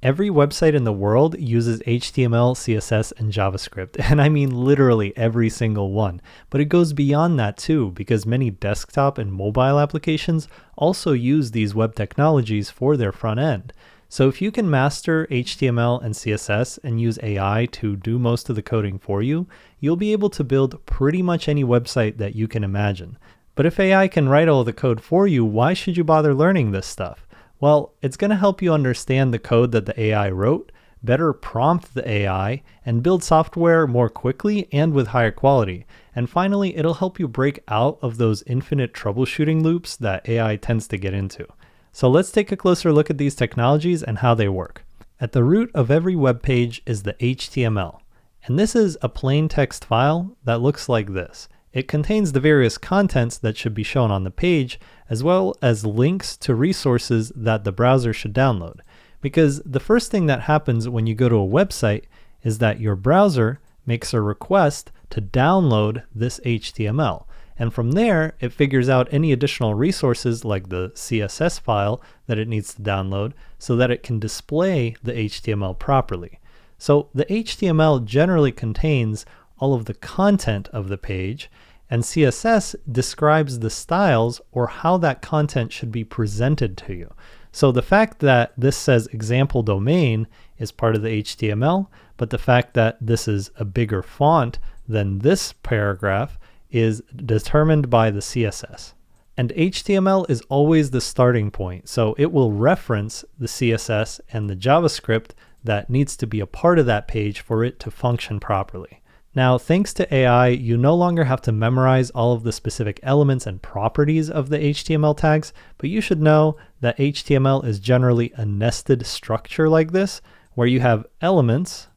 Every website in the world uses HTML, CSS, and JavaScript, and I mean literally every single one. But it goes beyond that too, because many desktop and mobile applications also use these web technologies for their front end. So if you can master HTML and CSS and use AI to do most of the coding for you, you'll be able to build pretty much any website that you can imagine. But if AI can write all the code for you, why should you bother learning this stuff? Well, it's going to help you understand the code that the AI wrote, better prompt the AI, and build software more quickly and with higher quality. And finally, it'll help you break out of those infinite troubleshooting loops that AI tends to get into. So let's take a closer look at these technologies and how they work. At the root of every web page is the HTML. And this is a plain text file that looks like this. It contains the various contents that should be shown on the page, as well as links to resources that the browser should download. Because the first thing that happens when you go to a website is that your browser makes a request to download this HTML. And from there, it figures out any additional resources like the CSS file that it needs to download so that it can display the HTML properly. So the HTML generally contains all of the content of the page, and CSS describes the styles or how that content should be presented to you. So the fact that this says example domain is part of the HTML, but the fact that this is a bigger font than this paragraph is determined by the CSS. And HTML is always the starting point, so it will reference the CSS and the JavaScript that needs to be a part of that page for it to function properly. Now, thanks to AI, you no longer have to memorize all of the specific elements and properties of the HTML tags, but you should know that HTML is generally a nested structure like this, where you have elements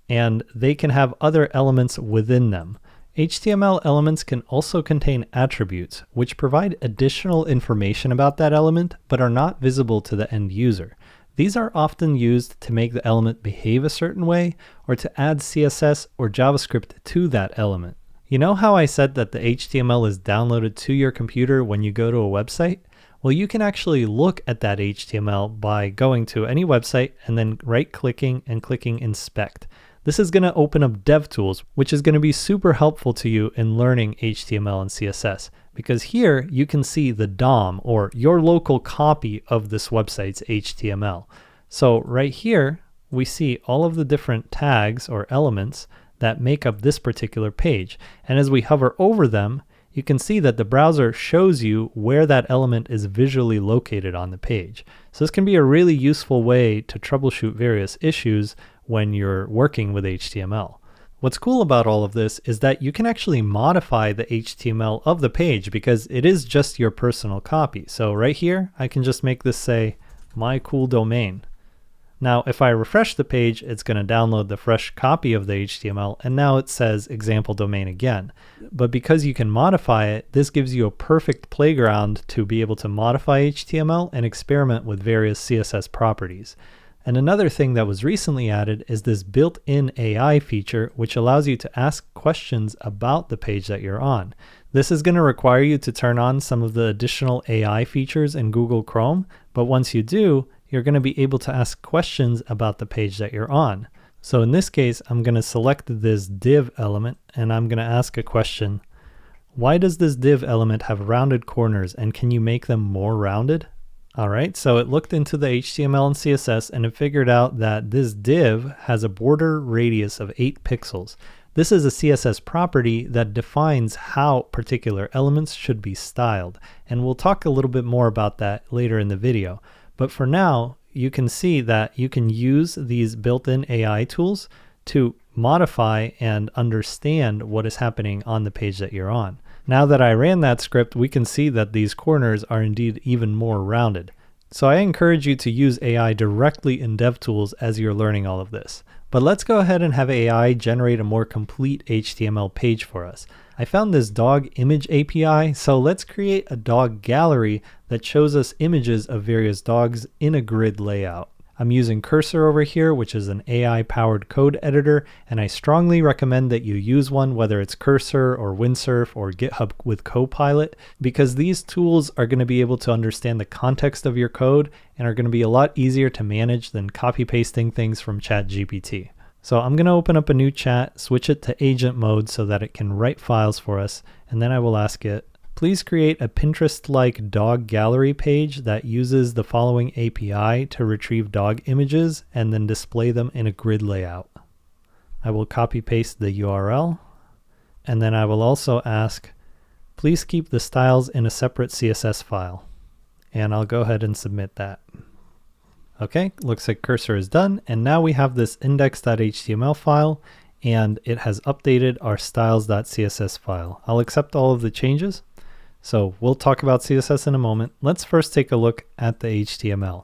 and they can have other elements within them. HTML elements can also contain attributes, which provide additional information about that element, but are not visible to the end user. These are often used to make the element behave a certain way or to add CSS or JavaScript to that element. You know how I said that the HTML is downloaded to your computer when you go to a website? Well, you can actually look at that HTML by going to any website and then right-clicking and clicking Inspect. This is going to open up DevTools, which is going to be super helpful to you in learning HTML and CSS, because here you can see the DOM, or your local copy of this website's HTML. So right here, we see all of the different tags or elements that make up this particular page. And as we hover over them, you can see that the browser shows you where that element is visually located on the page. So this can be a really useful way to troubleshoot various issues when you're working with HTML. What's cool about all of this is that you can actually modify the HTML of the page because it is just your personal copy. So right here, I can just make this say, my cool domain. Now, if I refresh the page, it's going to download the fresh copy of the HTML, and now it says example domain again. But because you can modify it, this gives you a perfect playground to be able to modify HTML and experiment with various CSS properties. And another thing that was recently added is this built-in AI feature, which allows you to ask questions about the page that you're on. This is going to require you to turn on some of the additional AI features in Google Chrome, but once you do, you're going to be able to ask questions about the page that you're on. So in this case, I'm going to select this div element and I'm going to ask a question. Why does this div element have rounded corners, and can you make them more rounded? All right, so it looked into the HTML and CSS and it figured out that this div has a border radius of 8 pixels. This is a CSS property that defines how particular elements should be styled, and we'll talk a little bit more about that later in the video. But for now, you can see that you can use these built-in AI tools to modify and understand what is happening on the page that you're on. Now that I ran that script, we can see that these corners are indeed even more rounded. So I encourage you to use AI directly in DevTools as you're learning all of this. But let's go ahead and have AI generate a more complete HTML page for us. I found this dog image API, so let's create a dog gallery that shows us images of various dogs in a grid layout. I'm using Cursor over here, which is an AI-powered code editor, and I strongly recommend that you use one, whether it's Cursor or Windsurf or GitHub with Copilot, because these tools are going to be able to understand the context of your code and are going to be a lot easier to manage than copy-pasting things from ChatGPT. So I'm going to open up a new chat, switch it to agent mode so that it can write files for us, and then I will ask it, please create a Pinterest-like dog gallery page that uses the following API to retrieve dog images and then display them in a grid layout. I will copy paste the URL, and then I will also ask, please keep the styles in a separate CSS file. And I'll go ahead and submit that. Okay, looks like Cursor is done, and now we have this index.html file, and it has updated our styles.css file. I'll accept all of the changes. So we'll talk about CSS in a moment. Let's first take a look at the HTML.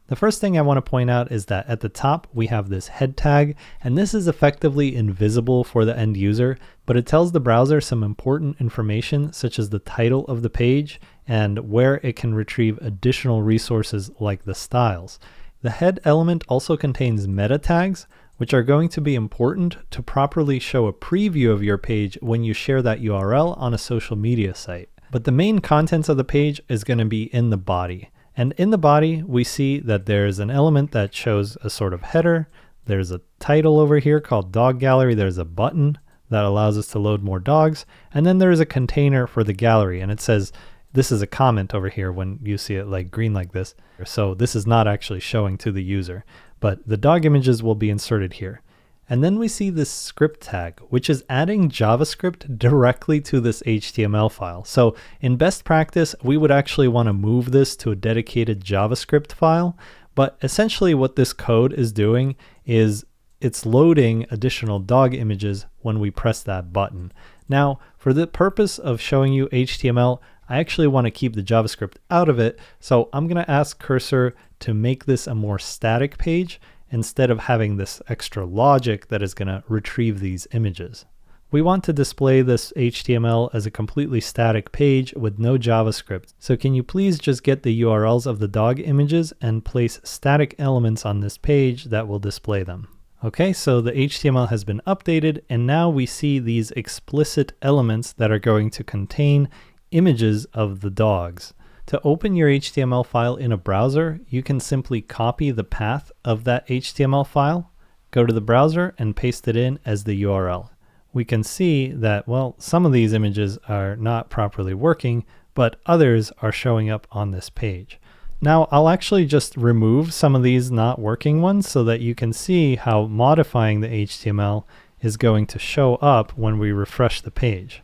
The first thing I want to point out is that at the top we have this head tag, and this is effectively invisible for the end user, but it tells the browser some important information such as the title of the page and where it can retrieve additional resources like the styles. The head element also contains meta tags, which are going to be important to properly show a preview of your page when you share that URL on a social media site. But the main contents of the page is going to be in the body. And in the body, we see that there's an element that shows a sort of header. There's a title over here called Dog Gallery. There's a button that allows us to load more dogs. And then there's a container for the gallery. And it says, this is a comment over here when you see it like green like this. So this is not actually showing to the user, but the dog images will be inserted here. And then we see this script tag, which is adding JavaScript directly to this HTML file. So in best practice, we would actually want to move this to a dedicated JavaScript file. But essentially what this code is doing is it's loading additional dog images when we press that button. Now, for the purpose of showing you HTML, I actually want to keep the JavaScript out of it. So I'm going to ask Cursor to make this a more static page instead of having this extra logic that is going to retrieve these images. We want to display this HTML as a completely static page with no JavaScript. So can you please just get the URLs of the dog images and place static elements on this page that will display them? Okay, so the HTML has been updated, and now we see these explicit elements that are going to contain images of the dogs. To open your HTML file in a browser, you can simply copy the path of that HTML file, go to the browser, and paste it in as the URL. We can see that, well, some of these images are not properly working, but others are showing up on this page. Now, I'll actually just remove some of these not working ones so that you can see how modifying the HTML is going to show up when we refresh the page.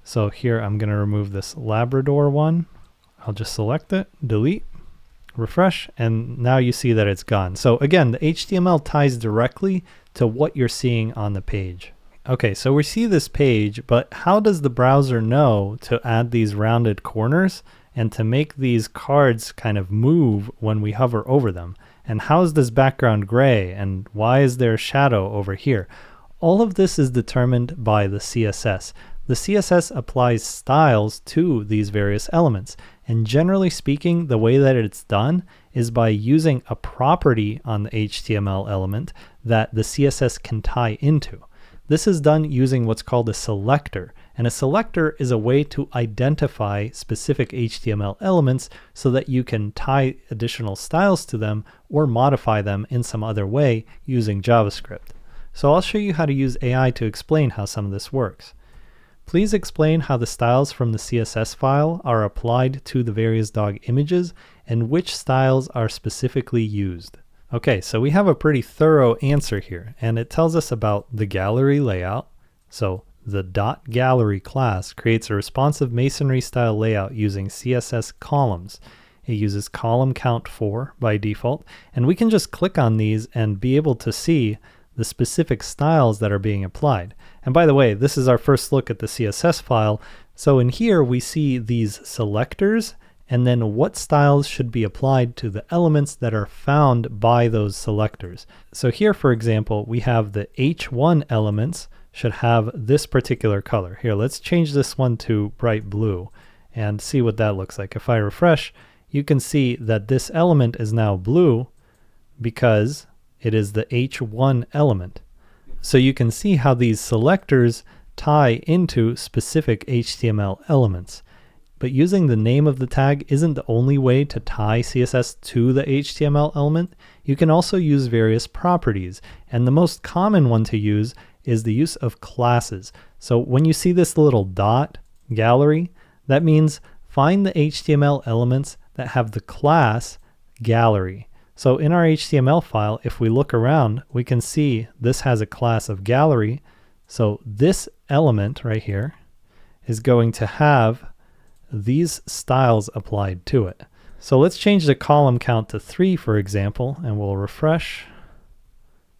So here I'm going to remove this Labrador one. I'll just select it, delete, refresh, and now you see that it's gone. So again, the HTML ties directly to what you're seeing on the page. Okay, so we see this page, but how does the browser know to add these rounded corners and to make these cards kind of move when we hover over them? And how is this background gray? And why is there a shadow over here? All of this is determined by the CSS. The CSS applies styles to these various elements. And generally speaking, the way that it's done is by using a property on the HTML element that the CSS can tie into. This is done using what's called a selector. And a selector is a way to identify specific HTML elements so that you can tie additional styles to them or modify them in some other way using JavaScript. So I'll show you how to use AI to explain how some of this works. Please explain how the styles from the CSS file are applied to the various dog images and which styles are specifically used. Okay, so we have a pretty thorough answer here, and it tells us about the gallery layout. So the .gallery class creates a responsive masonry style layout using CSS columns. It uses column count 4 by default, and we can just click on these and be able to see the specific styles that are being applied. And by the way, this is our first look at the CSS file. So in here we see these selectors and then what styles should be applied to the elements that are found by those selectors. So here, for example, we have the H1 elements should have this particular color. Here, let's change this one to bright blue and see what that looks like. If I refresh, you can see that this element is now blue, because it is the H1 element. So you can see how these selectors tie into specific HTML elements. But using the name of the tag isn't the only way to tie CSS to the HTML element. You can also use various properties, and the most common one to use is the use of classes. So when you see this little dot gallery, that means find the HTML elements that have the class gallery. So in our HTML file, if we look around, we can see this has a class of gallery. So this element right here is going to have these styles applied to it. So let's change the column count to 3, for example, and we'll refresh.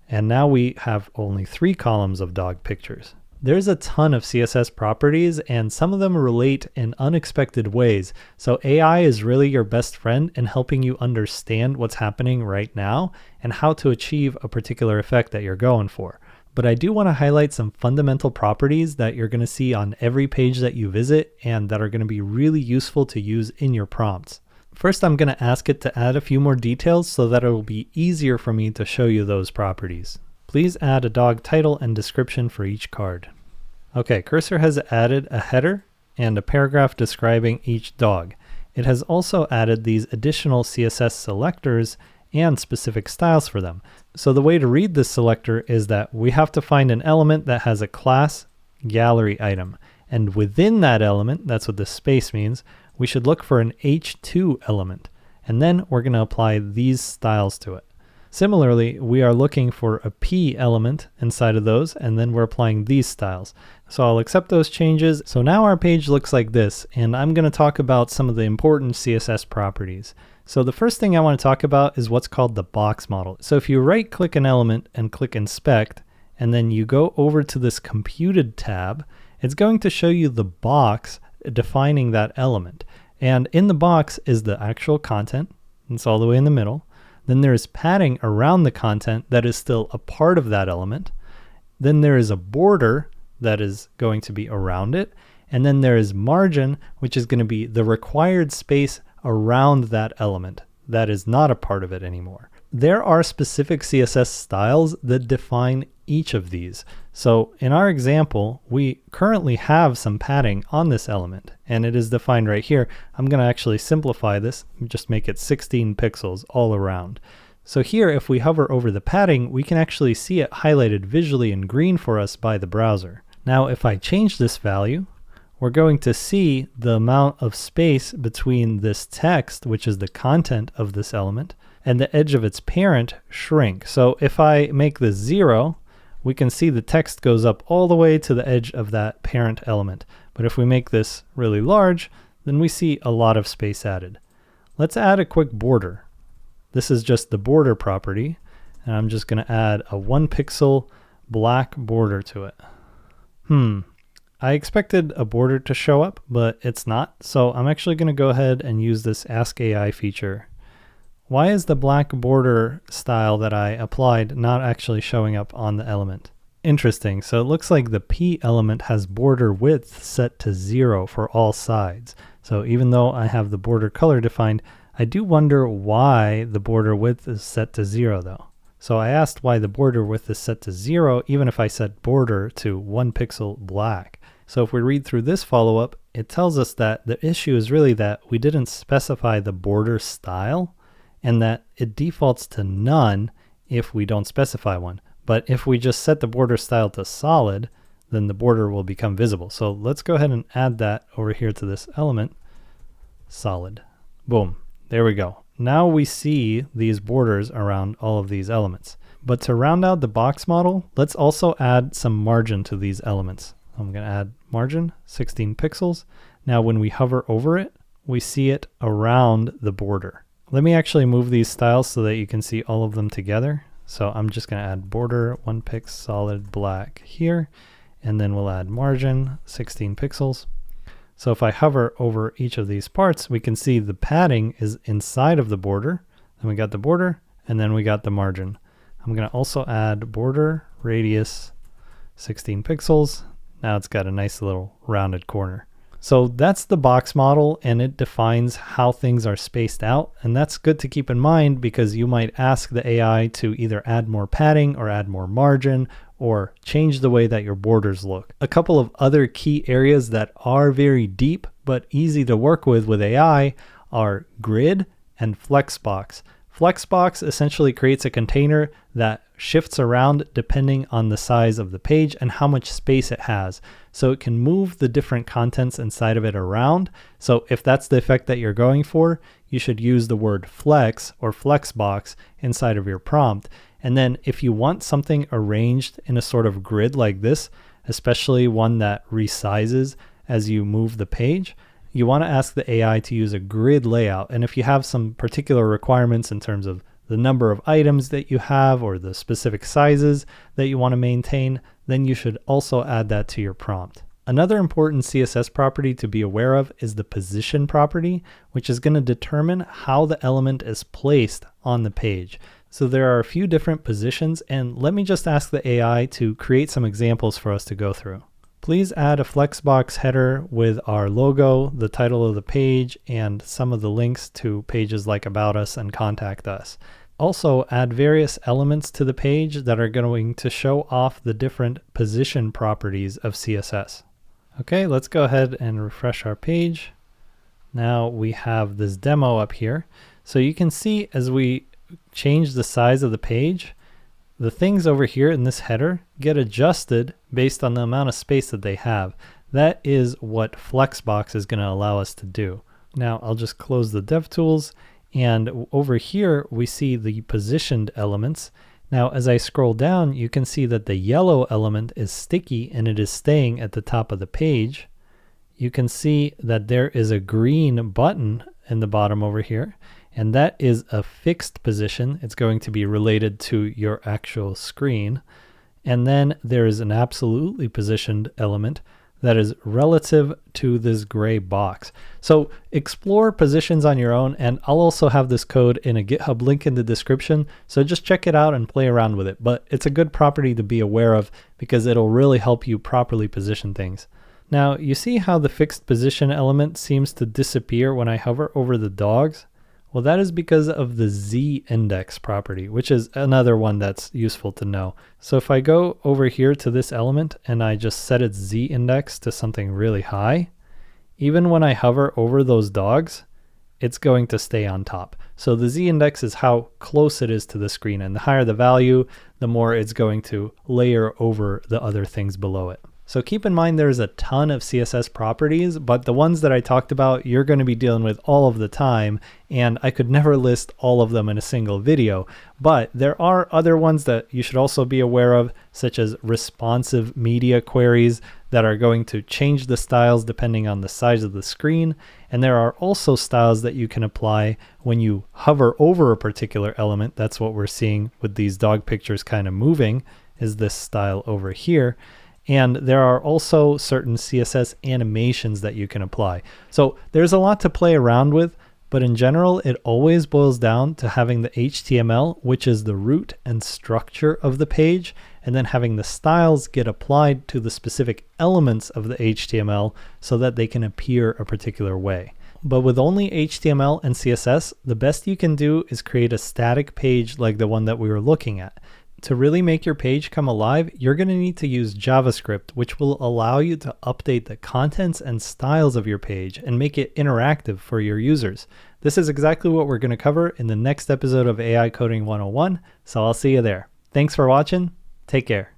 And now we have only 3 columns of dog pictures. There's a ton of CSS properties, and some of them relate in unexpected ways. So AI is really your best friend in helping you understand what's happening right now and how to achieve a particular effect that you're going for. But I do want to highlight some fundamental properties that you're going to see on every page that you visit and that are going to be really useful to use in your prompts. First, I'm going to ask it to add a few more details so that it will be easier for me to show you those properties. Please add a dog title and description for each card. Okay, Cursor has added a header and a paragraph describing each dog. It has also added these additional CSS selectors and specific styles for them. So the way to read this selector is that we have to find an element that has a class gallery item. And within that element, that's what this space means, we should look for an H2 element. And then we're going to apply these styles to it. Similarly, we are looking for a P element inside of those, and then we're applying these styles. So I'll accept those changes. So now our page looks like this, and I'm going to talk about some of the important CSS properties. So the first thing I want to talk about is what's called the box model. So if you right click an element and click inspect, and then you go over to this computed tab, it's going to show you the box defining that element. And in the box is the actual content. It's all the way in the middle. Then there's padding around the content that is still a part of that element. Then there is a border that is going to be around it. And then there is margin, which is going to be the required space around that element that is not a part of it anymore. There are specific CSS styles that define each of these. So in our example, we currently have some padding on this element, and it is defined right here. I'm going to actually simplify this, just make it 16 pixels all around. So here, if we hover over the padding, we can actually see it highlighted visually in green for us by the browser. Now, if I change this value, we're going to see the amount of space between this text, which is the content of this element, and the edge of its parent shrink. So if I make this 0, we can see the text goes up all the way to the edge of that parent element. But if we make this really large, then we see a lot of space added. Let's add a quick border. This is just the border property, and I'm just going to add a 1 pixel black border to it. I expected a border to show up, but it's not. So I'm actually going to go ahead and use this Ask AI feature. Why is the black border style that I applied not actually showing up on the element? Interesting. So it looks like the P element has border width set to 0 for all sides. So even though I have the border color defined, I do wonder why the border width is set to 0 though. So I asked why the border width is set to 0, even if I set border to 1 pixel black. So if we read through this follow-up, it tells us that the issue is really that we didn't specify the border style, and that it defaults to none if we don't specify one. But if we just set the border style to solid, then the border will become visible. So let's go ahead and add that over here to this element, solid. Boom, there we go. Now we see these borders around all of these elements. But to round out the box model, let's also add some margin to these elements. I'm going to add margin, 16 pixels. Now when we hover over it, we see it around the border. Let me actually move these styles so that you can see all of them together. So I'm just going to add border, 1 pix solid black here, and then we'll add margin, 16 pixels. So if I hover over each of these parts, we can see the padding is inside of the border. Then we got the border, and then we got the margin. I'm going to also add border radius, 16 pixels. Now it's got a nice little rounded corner. So that's the box model, and it defines how things are spaced out. And that's good to keep in mind because you might ask the AI to either add more padding or add more margin or change the way that your borders look. A couple of other key areas that are very deep but easy to work with AI are grid and flexbox. Flexbox essentially creates a container that shifts around depending on the size of the page and how much space it has. So it can move the different contents inside of it around. So if that's the effect that you're going for, you should use the word flex or flexbox inside of your prompt. And then if you want something arranged in a sort of grid like this, especially one that resizes as you move the page, you want to ask the AI to use a grid layout. And if you have some particular requirements in terms of the number of items that you have or the specific sizes that you want to maintain, then you should also add that to your prompt. Another important CSS property to be aware of is the position property, which is going to determine how the element is placed on the page. So there are a few different positions, and let me just ask the AI to create some examples for us to go through. Please add a flexbox header with our logo, the title of the page, and some of the links to pages like About Us and Contact Us. Also, add various elements to the page that are going to show off the different position properties of CSS. Okay, let's go ahead and refresh our page. Now we have this demo up here. So you can see as we change the size of the page, the things over here in this header get adjusted based on the amount of space that they have. That is what Flexbox is going to allow us to do. Now I'll just close the DevTools, and over here we see the positioned elements. Now as I scroll down, you can see that the yellow element is sticky and it is staying at the top of the page. You can see that there is a green button in the bottom over here, and that is a fixed position. It's going to be related to your actual screen. And then there is an absolutely positioned element that is relative to this gray box. So explore positions on your own, and I'll also have this code in a GitHub link in the description. So just check it out and play around with it. But it's a good property to be aware of because it'll really help you properly position things. Now you see how the fixed position element seems to disappear when I hover over the dogs? Well, that is because of the z-index property, which is another one that's useful to know. So if I go over here to this element and I just set its z-index to something really high, even when I hover over those dogs, it's going to stay on top. So the z-index is how close it is to the screen, and the higher the value, the more it's going to layer over the other things below it. So keep in mind there's a ton of CSS properties, but the ones that I talked about, you're going to be dealing with all of the time, and I could never list all of them in a single video. But there are other ones that you should also be aware of, such as responsive media queries that are going to change the styles depending on the size of the screen. And there are also styles that you can apply when you hover over a particular element. That's what we're seeing with these dog pictures kind of moving, is this style over here. And there are also certain CSS animations that you can apply. So there's a lot to play around with, but in general, it always boils down to having the HTML, which is the root and structure of the page, and then having the styles get applied to the specific elements of the HTML so that they can appear a particular way. But with only HTML and CSS, the best you can do is create a static page like the one that we were looking at. To really make your page come alive, you're going to need to use JavaScript, which will allow you to update the contents and styles of your page and make it interactive for your users. This is exactly what we're going to cover in the next episode of AI Coding 101, so I'll see you there. Thanks for watching. Take care.